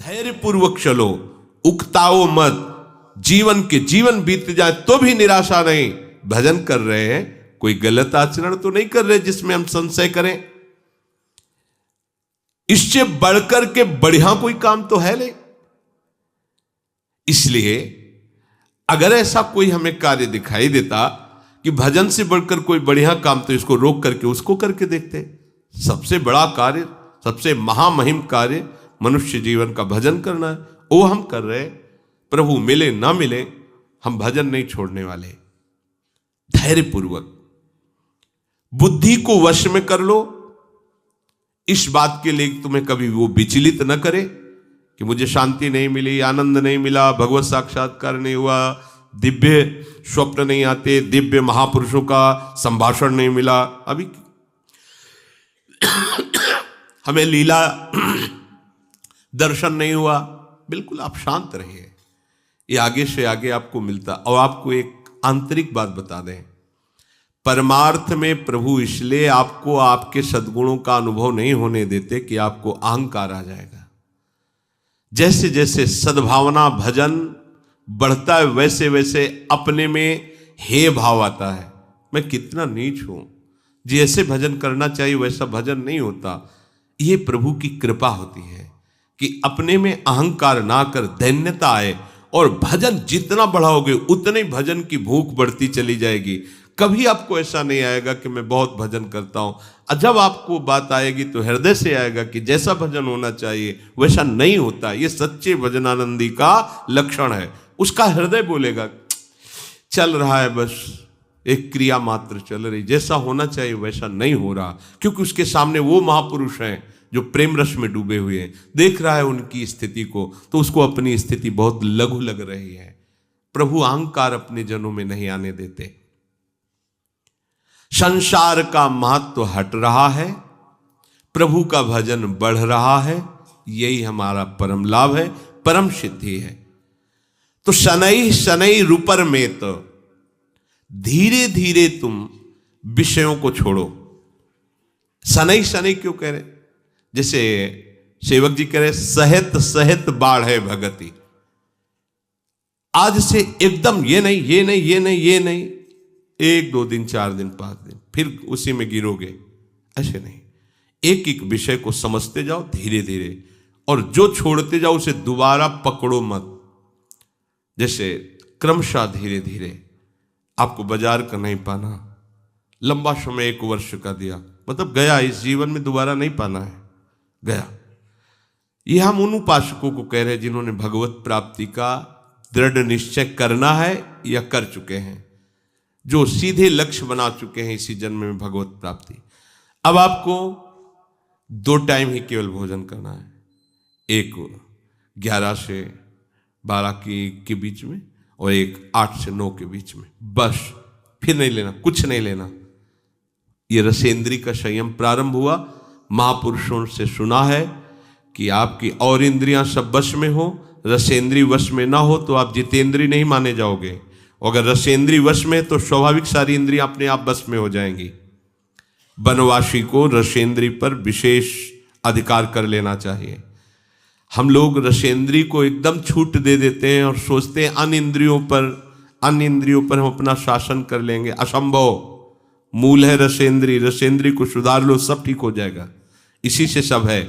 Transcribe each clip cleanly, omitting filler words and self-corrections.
धैर्य पूर्वक चलो, उकताओ मत, जीवन बीत जाए तो भी निराशा नहीं। भजन कर रहे हैं, कोई गलत आचरण तो नहीं कर रहे जिसमें हम संशय करें। इससे बढ़कर के बढ़िया कोई काम तो है नहीं। इसलिए अगर ऐसा कोई हमें कार्य दिखाई देता कि भजन से बढ़कर कोई बढ़िया काम, तो इसको रोक करके उसको करके देखते। सबसे बड़ा कार्य, सबसे महामहिम कार्य मनुष्य जीवन का भजन करना है, वो हम कर रहे। प्रभु मिले ना मिले, हम भजन नहीं छोड़ने वाले। धैर्य पूर्वक बुद्धि को वश में कर लो। इस बात के लिए तुम्हें कभी वो विचलित न करे कि मुझे शांति नहीं मिली, आनंद नहीं मिला, भगवत साक्षात्कार नहीं हुआ, दिव्य स्वप्न नहीं आते, दिव्य महापुरुषों का संभाषण नहीं मिला, अभी हमें लीला दर्शन नहीं हुआ। बिल्कुल आप शांत रहिए, ये आगे से आगे आपको मिलता। और आपको एक आंतरिक बात बता दें, परमार्थ में प्रभु इसलिए आपको आपके सद्गुणों का अनुभव नहीं होने देते कि आपको अहंकार आ जाएगा। जैसे जैसे सद्भावना भजन बढ़ता है, वैसे वैसे अपने में हे भाव आता है, मैं कितना नीच हूं, जैसे भजन करना चाहिए वैसा भजन नहीं होता। ये प्रभु की कृपा होती है कि अपने में अहंकार ना कर दैन्यता आए, और भजन जितना बढ़ाओगे उतने ही भजन की भूख बढ़ती चली जाएगी। कभी आपको ऐसा नहीं आएगा कि मैं बहुत भजन करता हूं। जब आपको बात आएगी तो हृदय से आएगा कि जैसा भजन होना चाहिए वैसा नहीं होता। ये सच्चे भजनानंदी का लक्षण है। उसका हृदय बोलेगा चल रहा है, बस एक क्रिया मात्र चल रही, जैसा होना चाहिए वैसा नहीं हो रहा, क्योंकि उसके सामने वो महापुरुष हैं जो प्रेम रस में डूबे हुए हैं। देख रहा है उनकी स्थिति को, तो उसको अपनी स्थिति बहुत लघु लग रही है। प्रभु अहंकार अपने जनों में नहीं आने देते। संसार का महत्व हट रहा है, प्रभु का भजन बढ़ रहा है, यही हमारा परम लाभ है, परम सिद्धि है। तो शनै शनै रूपर में तो धीरे धीरे तुम विषयों को छोड़ो। शनै शनै क्यों कह रहे? जैसे सेवक जी कह रहे सहित सहित बाढ़ है भगति। आज से एकदम ये नहीं ये नहीं ये नहीं ये नहीं, 1 2 दिन 4 दिन 5 दिन फिर उसी में गिरोगे, ऐसे नहीं। एक एक विषय को समझते जाओ धीरे धीरे, और जो छोड़ते जाओ उसे दोबारा पकड़ो मत। जैसे क्रमशः धीरे धीरे आपको बाजार का नहीं पाना, लंबा समय 1 वर्ष का दिया, मतलब गया, इस जीवन में दोबारा नहीं पाना है, गया। ये हम उन उपासकों को कह रहे हैं जिन्होंने भगवत प्राप्ति का दृढ़ निश्चय करना है या कर चुके हैं, जो सीधे लक्ष्य बना चुके हैं इसी जन्म में भगवत प्राप्ति। अब आपको 2 टाइम ही केवल भोजन करना है, एक 11 से 12 के बीच में, और एक 8 से 9 के बीच में, बस। फिर नहीं लेना, कुछ नहीं लेना। ये रसेंद्री का संयम प्रारंभ हुआ। महापुरुषों से सुना है कि आपकी और इंद्रियां सब वश में हो, रसेंद्री वश में ना हो तो आप जितेंद्री नहीं माने जाओगे। अगर रसेंद्री वश में तो स्वाभाविक सारी इंद्रियां अपने आप वश में हो जाएंगी। वनवासी को रसेंद्री पर विशेष अधिकार कर लेना चाहिए। हम लोग रसेंद्री को एकदम छूट दे देते हैं और सोचते हैं अन्य इंद्रियों पर हम अपना शासन कर लेंगे। असंभव। मूल है रसेंद्री, रसेंद्री को सुधार लो, सब ठीक हो जाएगा। इसी से सब है।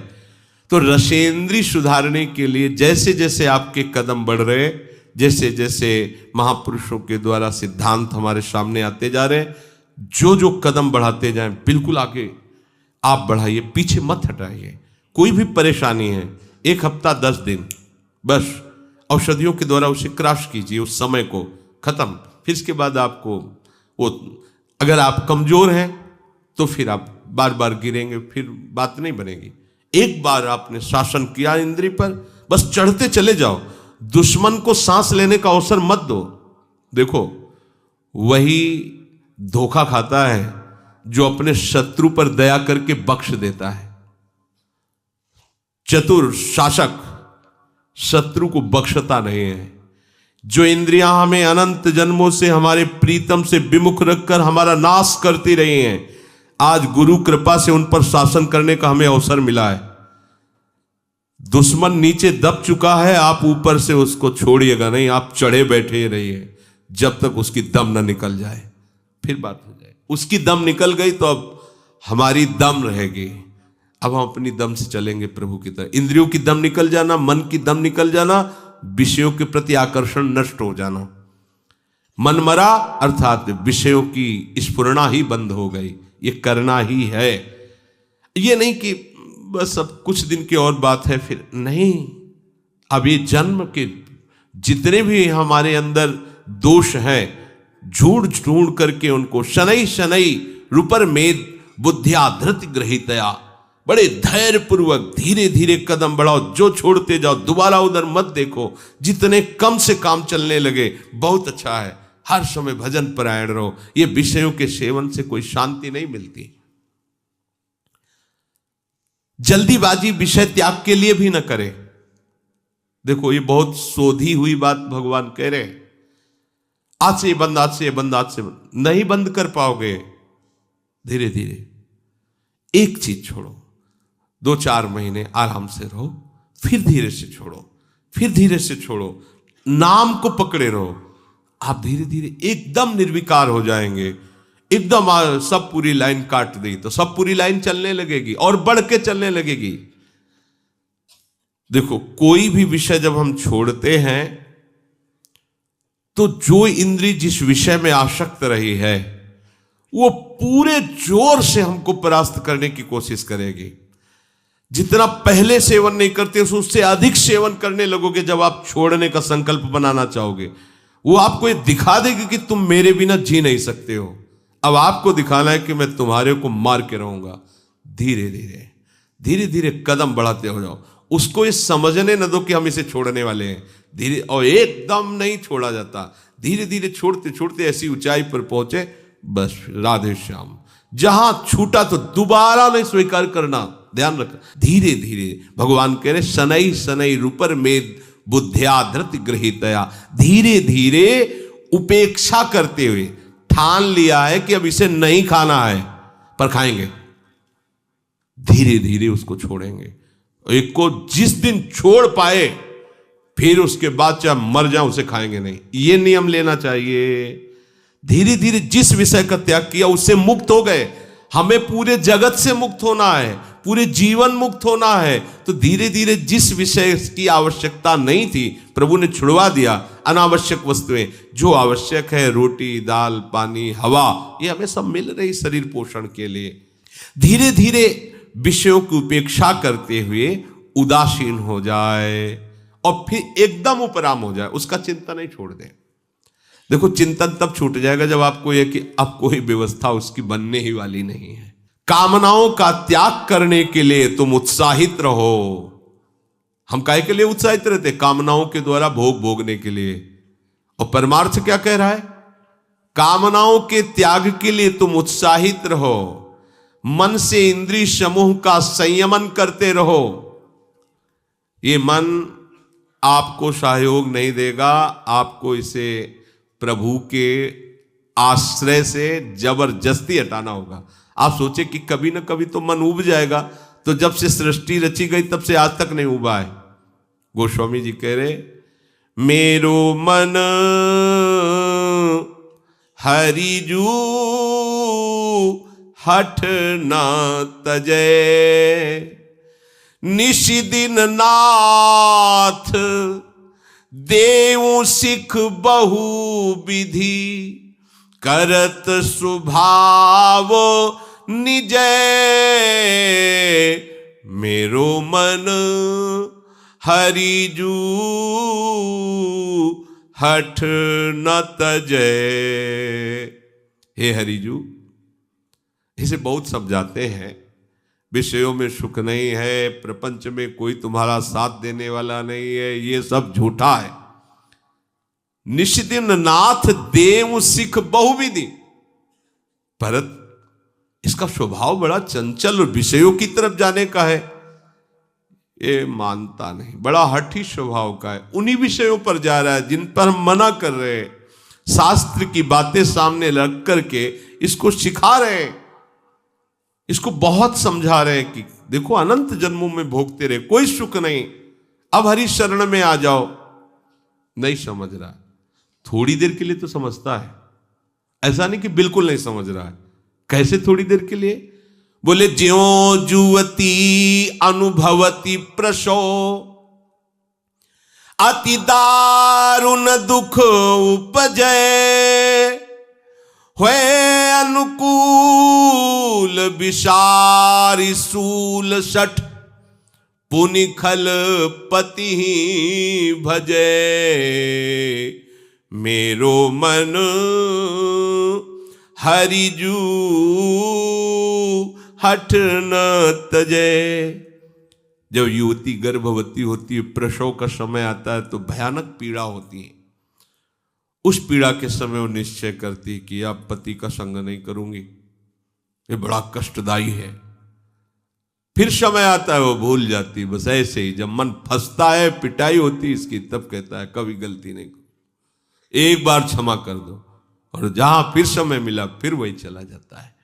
तो रसेंद्री सुधारने के लिए जैसे जैसे आपके कदम बढ़ रहे, जैसे जैसे महापुरुषों के द्वारा सिद्धांत हमारे सामने आते जा रहे, जो जो कदम बढ़ाते जाएं, बिल्कुल आगे आप बढ़ाइए, पीछे मत हटाइए। कोई भी परेशानी है, 1 हफ्ता 10 दिन, बस औषधियों के द्वारा उसे क्रॉस कीजिए, उस समय को खत्म। फिर इसके बाद आपको वो, अगर आप कमजोर हैं तो फिर आप बार बार गिरेंगे, फिर बात नहीं बनेगी। एक बार आपने शासन किया इंद्रिय पर, बस चढ़ते चले जाओ। दुश्मन को सांस लेने का अवसर मत दो। देखो, वही धोखा खाता है जो अपने शत्रु पर दया करके बख्श देता है। चतुर शासक शत्रु को बख्शता नहीं है। जो इंद्रियां हमें अनंत जन्मों से हमारे प्रीतम से विमुख रखकर हमारा नाश करती रही हैं, आज गुरु कृपा से उन पर शासन करने का हमें अवसर मिला है। दुश्मन नीचे दब चुका है, आप ऊपर से उसको छोड़िएगा नहीं, आप चढ़े बैठे रहिए जब तक उसकी दम ना निकल जाए, फिर बात हो जाए। उसकी दम निकल गई तो अब हमारी दम रहेगी, अब हम अपनी दम से चलेंगे प्रभु की तरह। इंद्रियों की दम निकल जाना, मन की दम निकल जाना, विषयों के प्रति आकर्षण नष्ट हो जाना, मन मरा अर्थात विषयों की स्फुरना ही बंद हो गई। ये करना ही है, ये नहीं कि बस अब कुछ दिन की और बात है फिर नहीं। अब ये जन्म के जितने भी हमारे अंदर दोष हैं, झूठ ढूंढ करके उनको शनै शनै रुपर मेद बुद्धिया धृति ग्रहितया, बड़े धैर्य पूर्वक धीरे धीरे कदम बढ़ाओ, जो छोड़ते जाओ, दोबारा उधर मत देखो। जितने कम से काम चलने लगे बहुत अच्छा है, हर समय भजन परायण रहो। ये विषयों के सेवन से कोई शांति नहीं मिलती। जल्दीबाजी विषय त्याग के लिए भी न करे। देखो ये बहुत शोधी हुई बात भगवान कह रहे हैं, आज से ये बंद, आज से ये बंद, आज से बंद। नहीं बंद कर पाओगे। धीरे धीरे एक चीज छोड़ो, 2-4 महीने आराम से रहो, फिर धीरे से छोड़ो, फिर धीरे से छोड़ो, नाम को पकड़े रहो। आप धीरे धीरे एकदम निर्विकार हो जाएंगे। एकदम सब पूरी लाइन काट दी तो सब पूरी लाइन चलने लगेगी और बढ़ के चलने लगेगी। देखो कोई भी विषय जब हम छोड़ते हैं तो जो इंद्री जिस विषय में आसक्त रही है वो पूरे जोर से हमको परास्त करने की कोशिश करेगी। जितना पहले सेवन नहीं करते उससे अधिक सेवन करने लगोगे। जब आप छोड़ने का संकल्प बनाना चाहोगे वो आपको ये दिखा देगी कि तुम मेरे बिना जी नहीं सकते हो। अब आपको दिखाना है कि मैं तुम्हारे को मार के रहूंगा। धीरे धीरे धीरे धीरे कदम बढ़ाते हो जाओ। उसको ये समझने न दो कि हम इसे छोड़ने वाले हैं। धीरे, और एकदम नहीं छोड़ा जाता, धीरे धीरे छोड़ते छोड़ते ऐसी ऊंचाई पर पहुंचे, बस राधे श्याम। जहां छूटा तो दोबारा नहीं स्वीकार करना, ध्यान रखना। धीरे धीरे भगवान कह रहे शनै शनै रूपर मेद बुद्धिया धृति गृहीतया, धीरे धीरे उपेक्षा करते हुए ठान लिया है कि अब इसे नहीं खाना है पर खाएंगे। धीरे धीरे उसको छोड़ेंगे। एक को जिस दिन छोड़ पाए फिर उसके बाद चाहे मर जाए उसे खाएंगे नहीं, ये नियम लेना चाहिए। धीरे धीरे जिस विषय का त्याग किया उससे मुक्त हो गए। हमें पूरे जगत से मुक्त होना है, पूरे जीवन मुक्त होना है, तो धीरे धीरे जिस विषय की आवश्यकता नहीं थी प्रभु ने छुड़वा दिया। अनावश्यक वस्तुएं, जो आवश्यक है रोटी दाल पानी हवा, ये हमें सब मिल रही शरीर पोषण के लिए। धीरे धीरे विषयों की उपेक्षा करते हुए उदासीन हो जाए और फिर एकदम उपराम हो जाए, उसका चिंतन नहीं छोड़ दे। देखो चिंतन तब छूट जाएगा जब आपको यह कि अब कोई व्यवस्था उसकी बनने ही वाली नहीं है। कामनाओं का त्याग करने के लिए तुम उत्साहित रहो। हम काहे के लिए उत्साहित रहते? कामनाओं के द्वारा भोग भोगने के लिए। और परमार्थ क्या कह रहा है? कामनाओं के त्याग के लिए तुम उत्साहित रहो। मन से इंद्रिय समूह का संयमन करते रहो। ये मन आपको सहयोग नहीं देगा, आपको इसे प्रभु के आश्रय से जबरदस्ती हटाना होगा। आप सोचे कि कभी ना कभी तो मन उब जाएगा, तो जब से सृष्टि रची गई तब से आज तक नहीं उबा है। गोस्वामी जी कह रहे मेरो मन हरिजू हठ न तजय, निशिदिन नाथ देव सिख बहु विधि, करत स्वभाव निजय, मेरो मन हरिजू हठ न तजय। हे हरिजू, इसे बहुत समझाते हैं, विषयों में सुख नहीं है, प्रपंच में कोई तुम्हारा साथ देने वाला नहीं है, ये सब झूठा है। निशिदिन नाथ देव सिख बहुविधि, भरत इसका स्वभाव बड़ा चंचल और विषयों की तरफ जाने का है, ये मानता नहीं, बड़ा हठी स्वभाव का है। उन्हीं विषयों पर जा रहा है जिन पर हम मना कर रहे हैं। शास्त्र की बातें सामने रख करके इसको सिखा रहे हैं, इसको बहुत समझा रहे हैं कि देखो अनंत जन्मों में भोगते रहे, कोई सुख नहीं, अब हरि शरण में आ जाओ। नहीं समझ रहा, थोड़ी देर के लिए तो समझता है, ऐसा नहीं कि बिल्कुल नहीं समझ रहा है। कैसे थोड़ी देर के लिए? बोले ज्यों जुवती अनुभवती प्रसो, अति दारुण दुख उपजय, हुए अनुकूल विषारी सूल सठ, पुनि खल पति भजे, मेरो मन हरिजू हठ न तजे। जब युवती गर्भवती होती है, प्रसव का समय आता है तो भयानक पीड़ा होती है। उस पीड़ा के समय वो निश्चय करती है कि अब पति का संग नहीं करूंगी, ये बड़ा कष्टदायी है। फिर समय आता है वो भूल जाती है। बस ऐसे ही जब मन फंसता है, पिटाई होती है इसकी, तब कहता है कभी गलती नहीं, एक बार क्षमा कर दो। और जहां फिर समय मिला फिर वही चला जाता है।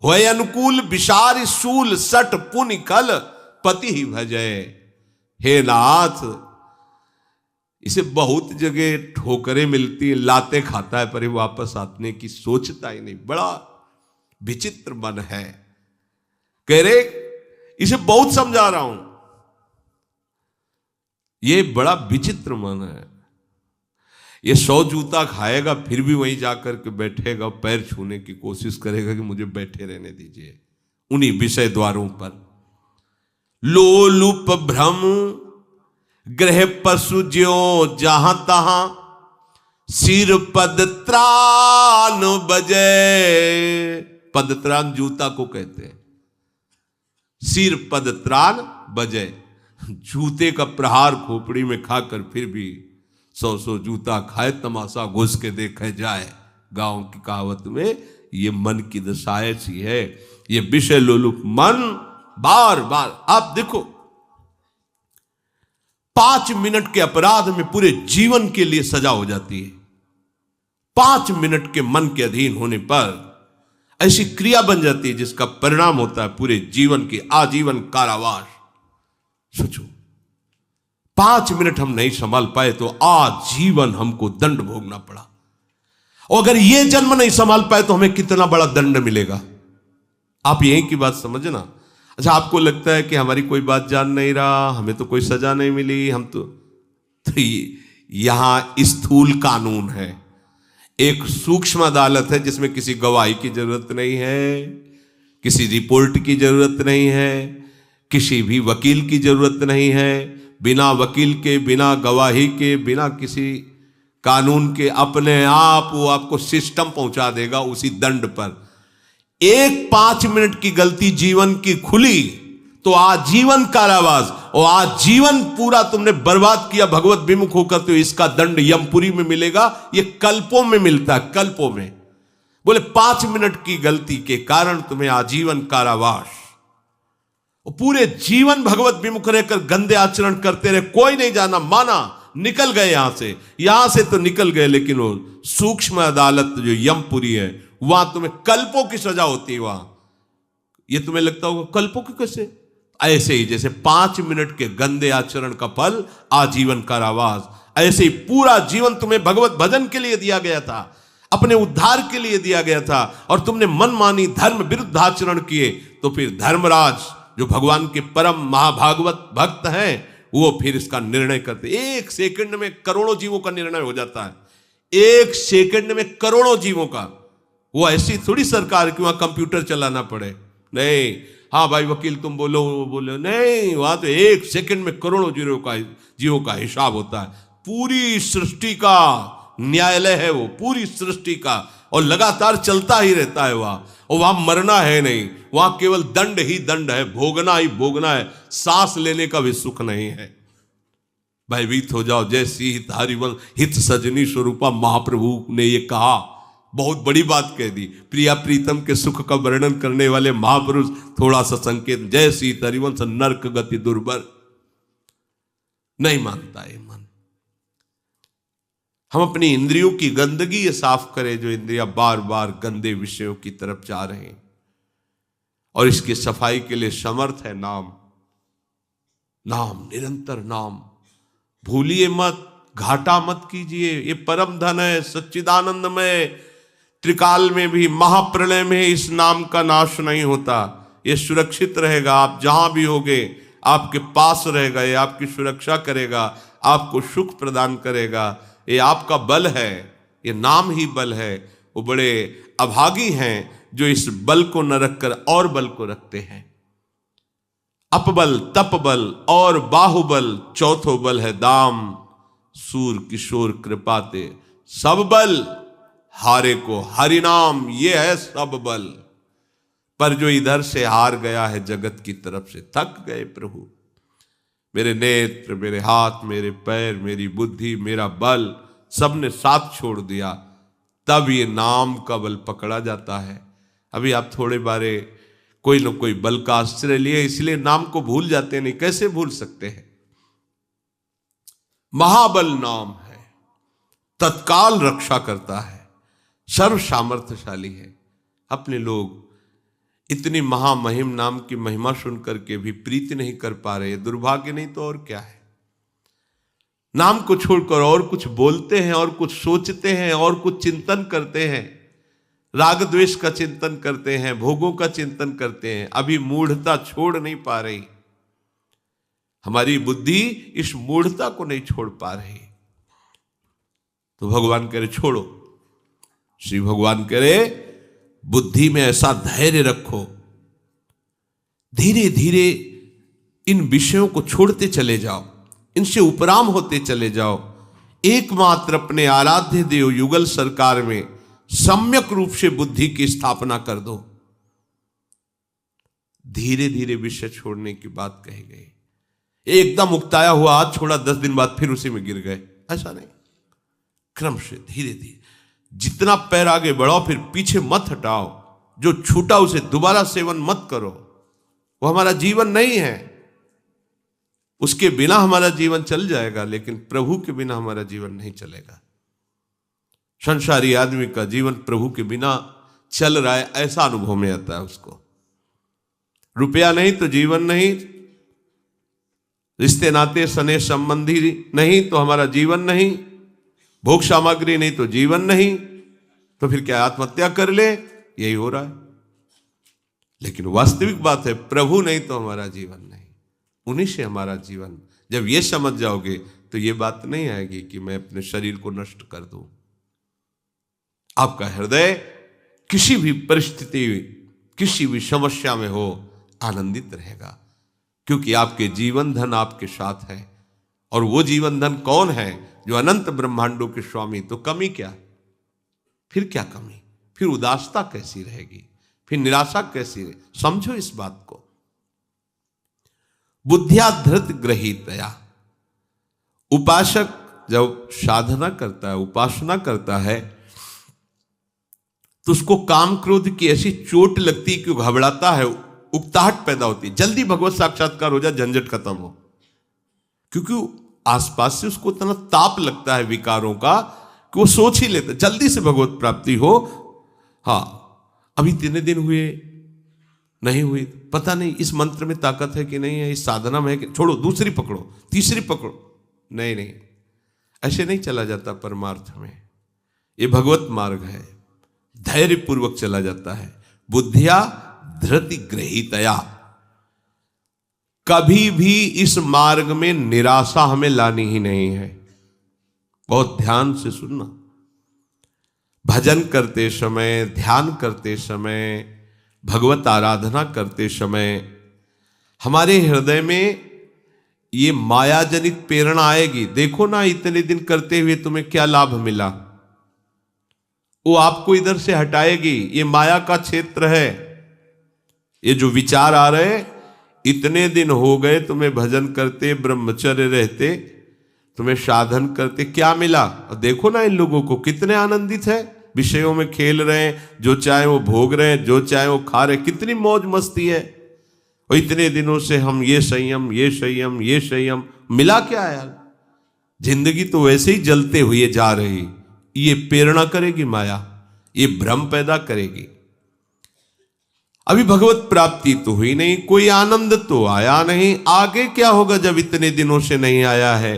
होय अनुकूल विषारी शूल सट पुनि खल पति ही भजय। हे नाथ, इसे बहुत जगह ठोकरें मिलती है, लाते खाता है, पर ये वापस आने की सोचता ही नहीं। बड़ा विचित्र मन है। कह रहे इसे बहुत समझा रहा हूं, ये बड़ा विचित्र मन है। ये 100 जूता खाएगा फिर भी वहीं जाकर के बैठेगा, पैर छूने की कोशिश करेगा कि मुझे बैठे रहने दीजिए उन्हीं विषय द्वारों पर। लोलुप भ्रम ग्रह पशु ज्यों जहां तहां, सिर पद त्राण बजे। पदत्राण जूता को कहते हैं। सिर पद त्राण बजे, जूते का प्रहार खोपड़ी में खाकर फिर भी 100 जूता खाए, तमाशा घुस के देखे जाए। गांव की कहावत में ये मन की दशा ऐसी है। ये विषय लोलुप मन बार बार, आप देखो 5 मिनट के अपराध में पूरे जीवन के लिए सजा हो जाती है। 5 मिनट के मन के अधीन होने पर ऐसी क्रिया बन जाती है जिसका परिणाम होता है पूरे जीवन की आजीवन कारावास। सोचो, 5 मिनट हम नहीं संभाल पाए तो आजीवन हमको दंड भोगना पड़ा। और अगर ये जन्म नहीं संभाल पाए तो हमें कितना बड़ा दंड मिलेगा। आप यही की बात समझना। अच्छा, आपको लगता है कि हमारी कोई बात जान नहीं रहा, हमें तो कोई सजा नहीं मिली, हम तो यहां स्थूल कानून है। एक सूक्ष्म अदालत है जिसमें किसी गवाही की जरूरत नहीं है, किसी रिपोर्ट की जरूरत नहीं है, किसी भी वकील की जरूरत नहीं है। बिना वकील के, बिना गवाही के, बिना किसी कानून के अपने आप वो आपको सिस्टम पहुंचा देगा उसी दंड पर। एक 5 मिनट की गलती जीवन की खुली तो आजीवन कारावास, और आजीवन पूरा तुमने बर्बाद किया भगवत विमुख होकर, तो इसका दंड यमपुरी में मिलेगा। ये कल्पों में मिलता है, कल्पों में। बोले 5 मिनट की गलती के कारण तुम्हें आजीवन कारावास, और पूरे जीवन भगवत विमुख रहकर गंदे आचरण करते रहे, कोई नहीं जाना माना, निकल गए यहां से तो निकल गए, लेकिन वो सूक्ष्म अदालत जो यमपुरी है वहां तुम्हें कल्पों की सजा होती है। वहां ये तुम्हें लगता होगा कल्पों की कैसे? ऐसे ही जैसे 5 मिनट के गंदे आचरण का फल आजीवन कारावास, ऐसे ही पूरा जीवन तुम्हें भगवत भजन के लिए दिया गया था, अपने उद्धार के लिए दिया गया था, और तुमने मनमानी धर्म विरुद्ध आचरण किए। तो फिर धर्मराज जो भगवान के परम महाभागवत भक्त हैं, वो फिर इसका निर्णय करते। 1 सेकंड में करोड़ों जीवों का निर्णय हो जाता है। 1 सेकंड में करोड़ों जीवों का। वो ऐसी थोड़ी सरकार कि वहां कंप्यूटर चलाना पड़े, नहीं। हाँ भाई वकील तुम बोलो, वो बोलो, नहीं। वहां तो 1 सेकंड में करोड़ों जीवों का हिसाब होता है। पूरी सृष्टि का न्यायालय है वो, पूरी सृष्टि का, और लगातार चलता ही रहता है वहां। और वहां मरना है नहीं, वहां केवल दंड ही दंड है, भोगना ही भोगना है, सांस लेने का भी सुख नहीं है। भयभीत हो जाओ, जैसी हित हरिवंश हित सजनी स्वरूपा महाप्रभु ने ये कहा, बहुत बड़ी बात कह दी। प्रिया प्रीतम के सुख का वर्णन करने वाले महापुरुष थोड़ा सा संकेत, जय सीत हरिवंश नरक गति दुर्बर। नहीं मानता है मन। हम अपनी इंद्रियों की गंदगी ये साफ करें, जो इंद्रियां बार बार गंदे विषयों की तरफ जा रहे हैं। और इसकी सफाई के लिए समर्थ है नाम। नाम, निरंतर नाम, भूलिए मत, घाटा मत कीजिए। ये परम धन है, सच्चिदानंदमय। त्रिकाल में भी, महाप्रलय में इस नाम का नाश नहीं होता। ये सुरक्षित रहेगा, आप जहां भी होगे आपके पास रहेगा। ये आपकी सुरक्षा करेगा, आपको सुख प्रदान करेगा। ये आपका बल है, ये नाम ही बल है। वो बड़े अभागी हैं जो इस बल को न रखकर और बल को रखते हैं। अपबल, तपबल और बाहुबल, चौथो बल है दाम। सूर किशोर कृपाते सब बल, हारे को हरिनाम, ये है सब बल। पर जो इधर से हार गया है जगत की तरफ से, थक गए प्रभु। मेरे नेत्र, मेरे हाथ, मेरे पैर, मेरी बुद्धि, मेरा बल, सबने साथ छोड़ दिया, तब ये नाम का बल पकड़ा जाता है। अभी आप थोड़े बारे कोई न कोई बल का आश्रय लिए, इसलिए नाम को भूल जाते नहीं। कैसे भूल सकते हैं? महाबल नाम है, तत्काल रक्षा करता है, सर्व सामर्थ्यशाली है। अपने लोग इतनी महामहिम नाम की महिमा सुनकर के भी प्रीति नहीं कर पा रहे। दुर्भाग्य नहीं तो और क्या है। नाम को छोड़कर और कुछ बोलते हैं, और कुछ सोचते हैं, और कुछ चिंतन करते हैं, राग द्वेष का चिंतन करते हैं, भोगों का चिंतन करते हैं। अभी मूढ़ता छोड़ नहीं पा रही। हमारी बुद्धि इस मूढ़ता को नहीं छोड़ पा रही। तो भगवान कह रहे छोड़ो। श्री भगवान कह रहे बुद्धि में ऐसा धैर्य रखो, धीरे धीरे इन विषयों को छोड़ते चले जाओ, इनसे उपराम होते चले जाओ। एकमात्र अपने आराध्य देव युगल सरकार में सम्यक रूप से बुद्धि की स्थापना कर दो। धीरे धीरे विषय छोड़ने की बात कही गई। एकदम उकताया हुआ आज छोड़ा, 10 दिन बाद फिर उसी में गिर गए, ऐसा नहीं। क्रम से धीरे धीरे जितना पैर आगे बढ़ाओ, फिर पीछे मत हटाओ। जो छूटा उसे दोबारा सेवन मत करो। वो हमारा जीवन नहीं है। उसके बिना हमारा जीवन चल जाएगा, लेकिन प्रभु के बिना हमारा जीवन नहीं चलेगा। संसारी आदमी का जीवन प्रभु के बिना चल रहा है, ऐसा अनुभव में आता है उसको। रुपया नहीं तो जीवन नहीं, रिश्ते नाते सने संबंधी नहीं तो हमारा जीवन नहीं, भोग सामग्री नहीं तो जीवन नहीं। तो फिर क्या आत्महत्या कर ले? यही हो रहा है। लेकिन वास्तविक बात है, प्रभु नहीं तो हमारा जीवन नहीं, उन्हीं से हमारा जीवन। जब ये समझ जाओगे तो ये बात नहीं आएगी कि मैं अपने शरीर को नष्ट कर दूं। आपका हृदय किसी भी परिस्थिति, किसी भी समस्या में हो, आनंदित रहेगा, क्योंकि आपके जीवन धन आपके साथ है। और वो जीवन धन कौन है? जो अनंत ब्रह्मांडों के स्वामी। तो कमी क्या? फिर क्या कमी? फिर उदासता कैसी रहेगी? फिर निराशा कैसी रहे? समझो इस बात को। बुद्धिया धृत ग्रहीतया। उपासक जब साधना करता है, उपासना करता है, तो उसको काम क्रोध की ऐसी चोट लगती कि घबराता है, उकताहट पैदा होती है। जल्दी भगवत साक्षात्कार हो जाए, झंझट खत्म हो। क्योंकि आसपास से उसको इतना ताप लगता है विकारों का कि वो सोच ही लेता जल्दी से भगवत प्राप्ति हो। हाँ, अभी 3 दिन हुए, नहीं हुई, पता नहीं इस मंत्र में ताकत है कि नहीं है, इस साधना में है कि, छोड़ो, दूसरी पकड़ो, तीसरी पकड़ो। नहीं नहीं, ऐसे नहीं चला जाता परमार्थ में। ये भगवत मार्ग है, धैर्य पूर्वक चला जाता है। बुद्धिया धृति ग्रहीतया। कभी भी इस मार्ग में निराशा हमें लानी ही नहीं है। बहुत ध्यान से सुनना। भजन करते समय, ध्यान करते समय, भगवत आराधना करते समय हमारे हृदय में ये माया जनित प्रेरणा आएगी। देखो ना, इतने दिन करते हुए तुम्हें क्या लाभ मिला, वो आपको इधर से हटाएगी। ये माया का क्षेत्र है। ये जो विचार आ रहे, इतने दिन हो गए तुम्हें भजन करते, ब्रह्मचर्य रहते, तुम्हें साधन करते, क्या मिला? और देखो ना इन लोगों को कितने आनंदित है, विषयों में खेल रहे हैं, जो चाहे वो भोग रहे हैं, जो चाहे वो खा रहे, कितनी मौज मस्ती है। और इतने दिनों से हम ये संयम, ये संयम, ये संयम, मिला क्या यार? जिंदगी तो वैसे ही जलते हुए जा रही। ये प्रेरणा करेगी माया, ये भ्रम पैदा करेगी। अभी भगवत प्राप्ति तो हुई नहीं, कोई आनंद तो आया नहीं, आगे क्या होगा जब इतने दिनों से नहीं आया है।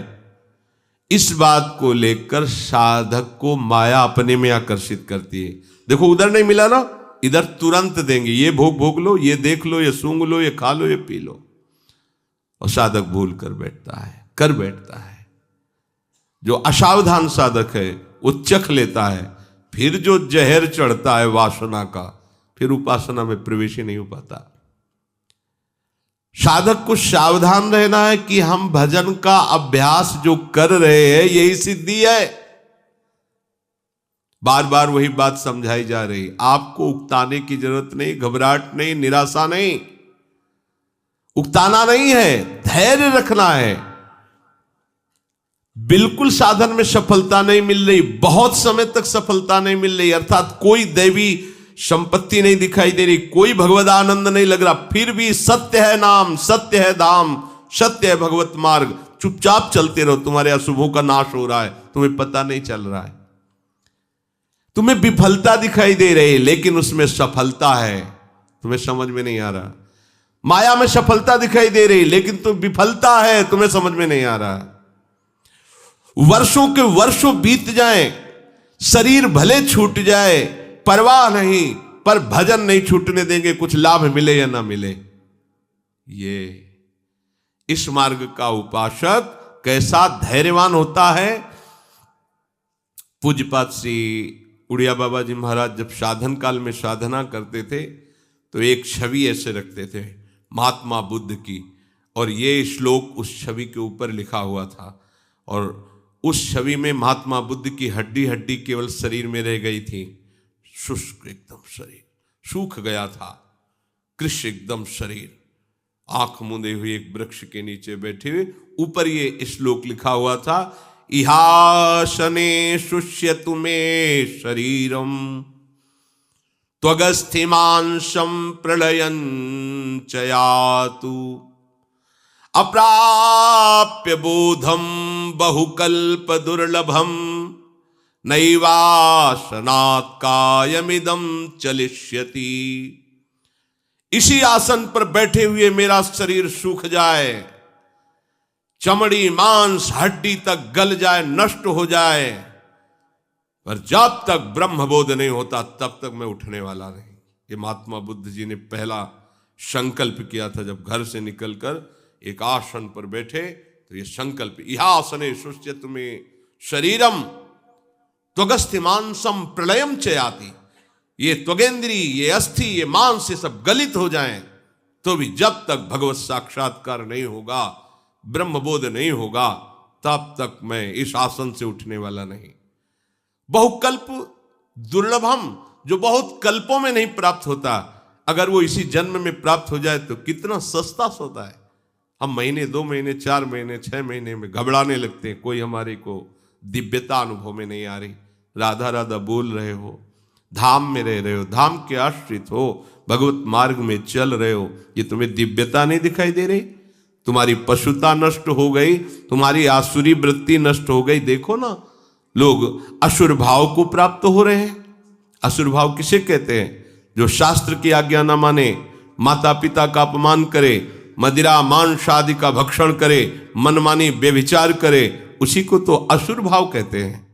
इस बात को लेकर साधक को माया अपने में आकर्षित करती है। देखो उधर नहीं मिला ना, इधर तुरंत देंगे, ये भोग भोग लो, ये देख लो, ये सूंघ लो, ये खा लो, ये पी लो, और साधक भूल कर बैठता है। जो असावधान साधक है वो चख लेता है, फिर जो जहर चढ़ता है वासना का, फिर उपासना में प्रवेश ही नहीं हो पाता। साधक को सावधान रहना है कि हम भजन का अभ्यास जो कर रहे हैं यही सिद्धि है। बार बार वही बात समझाई जा रही, आपको उकताने की जरूरत नहीं, घबराहट नहीं, निराशा नहीं, उकताना नहीं है, धैर्य रखना है। बिल्कुल साधन में सफलता नहीं मिल रही, बहुत समय तक सफलता नहीं मिल रही, अर्थात कोई दैवी संपत्ति नहीं दिखाई दे रही, कोई भगवत आनंद नहीं लग रहा, फिर भी सत्य है नाम, सत्य है धाम, सत्य है भगवत मार्ग, चुपचाप चलते रहो, तुम्हारे अशुभों का नाश हो रहा है, तुम्हें पता नहीं चल रहा है। तुम्हें विफलता दिखाई दे रही, लेकिन उसमें सफलता है, तुम्हें समझ में नहीं आ रहा। माया में सफलता दिखाई दे रही, लेकिन तुम विफलता है, तुम्हें समझ में नहीं आ रहा। वर्षों के वर्षों बीत जाएं, शरीर भले छूट जाए, परवाह नहीं, पर भजन नहीं छूटने देंगे, कुछ लाभ मिले या ना मिले। ये इस मार्ग का उपासक कैसा धैर्यवान होता है। पूज्यपाद श्री उड़िया बाबा जी महाराज जब साधन काल में साधना करते थे तो एक छवि ऐसे रखते थे महात्मा बुद्ध की, और ये श्लोक उस छवि के ऊपर लिखा हुआ था, और उस छवि में महात्मा बुद्ध की हड्डी हड्डी केवल शरीर में रह गई थी, शुष्क एकदम शरीर सूख गया था, कृष्ण एकदम शरीर, आंख मूंदे हुए एक वृक्ष के नीचे बैठे हुए, ऊपर ये श्लोक लिखा हुआ था, इहासने शुष्यतु मे शरीरम त्वगस्थिमांशं प्रलयं च यातु अप्राप्य बोधम बहुकल्प दुर्लभम नैवासनात् कायमिदं चलिष्यति। इसी आसन पर बैठे हुए मेरा शरीर सूख जाए, चमड़ी मांस हड्डी तक गल जाए, नष्ट हो जाए, पर जब तक ब्रह्मबोध नहीं होता तब तक मैं उठने वाला नहीं। ये महात्मा बुद्ध जी ने पहला संकल्प किया था जब घर से निकलकर एक आसन पर बैठे, तो ये संकल्प, यह आसने शुष्यतु मे शरीरम त्वगस्थिमांसम प्रलयम च याति। ये त्वगेंद्री, ये अस्थि, ये मांस, ये सब गलित हो जाएं, तो भी जब तक भगवत साक्षात्कार नहीं होगा, ब्रह्मबोध नहीं होगा, तब तक मैं इस आसन से उठने वाला नहीं। बहुकल्प दुर्लभम, जो बहुत कल्पों में नहीं प्राप्त होता, अगर वो इसी जन्म में प्राप्त हो जाए तो कितना सस्ता सौदा है। हम महीने, 2 महीने, 4 महीने, 6 महीने में घबराने लगते हैं, कोई हमारे को दिव्यता अनुभव में नहीं आ रही। राधा राधा बोल रहे हो, धाम में रह रहे हो, धाम के आश्रित हो, भगवत मार्ग में चल रहे हो, ये तुम्हें दिव्यता नहीं दिखाई दे रही? तुम्हारी पशुता नष्ट हो गई, तुम्हारी आसुरी वृत्ति नष्ट हो गई। देखो ना, लोग असुर भाव को प्राप्त हो रहे हैं। असुर भाव किसे कहते हैं? जो शास्त्र की आज्ञा न माने, माता पिता का अपमान करे, मदिरा मांस आदि का भक्षण करे, मनमानी व्यभिचार करे, उसी को तो असुर भाव कहते हैं।